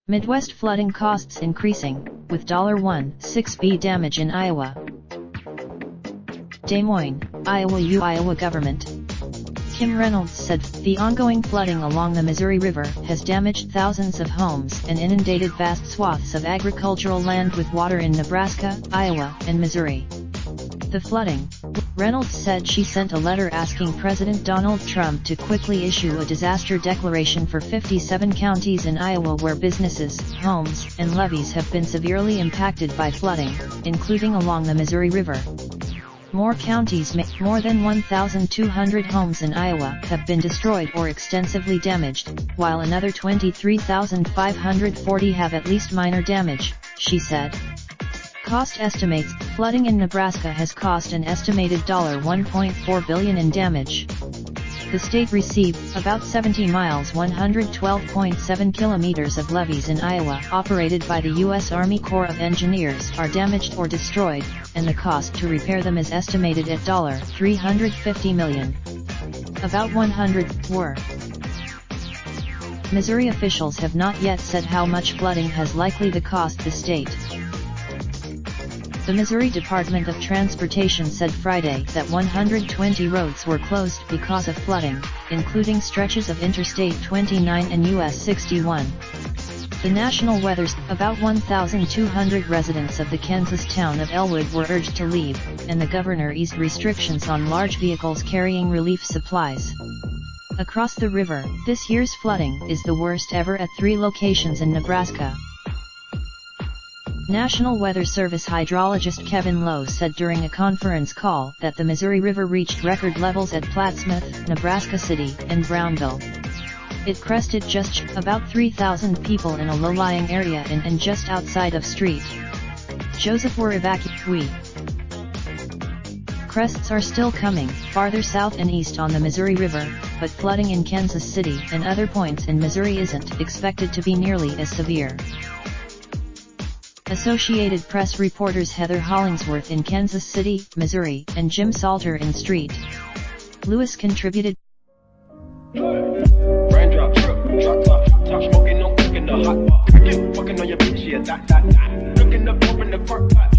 Midwest flooding costs increasing, with $1.6 damage in Iowa. Des Moines, Iowa. Iowa government. Kim Reynolds said the ongoing flooding along the Missouri River has damaged thousands of homes and inundated vast swaths of agricultural land with water in Nebraska, Iowa, and Missouri. The flooding, Reynolds said she sent a letter asking President Donald Trump to quickly issue a disaster declaration for 57 counties in Iowa where businesses, homes, and levees have been severely impacted by flooding, including along the Missouri River. More counties, more than 1,200 homes in Iowa have been destroyed or extensively damaged, while another 23,540 have at least minor damage, she said. Cost estimates: flooding in Nebraska has cost an estimated $1.4 billion in damage. The state received about 70 miles (112.7 kilometers) of levees in Iowa operated by the U.S. Army Corps of Engineers are damaged or destroyed, and the cost to repair them is estimated at $350 million. About 100 were. Missouri officials have not yet said how much flooding has likely to cost the state. The Missouri Department of Transportation said Friday that 120 roads were closed because of flooding, including stretches of Interstate 29 and US 61. The National Weather's about 1,200 residents of the Kansas town of Elwood were urged to leave, and the governor eased restrictions on large vehicles carrying relief supplies. Across the river, this year's flooding is the worst ever at 3 locations in Nebraska. National Weather Service hydrologist Kevin Lowe said during a conference call that the Missouri River reached record levels at Plattsmouth, Nebraska City, and Brownville. It crested just about 3,000 people in a low-lying area in and just outside of St. Joseph were evacuated. Crests are still coming, farther south and east on the Missouri River, but flooding in Kansas City and other points in Missouri isn't expected to be nearly as severe. Associated Press reporters Heather Hollingsworth in Kansas City, Missouri, and Jim Salter in St. Louis contributed. Raindrop, drop top, smoking, no cooking the hot pot. Fucking on your bitch, yeah, that. Looking up, open the park, pot.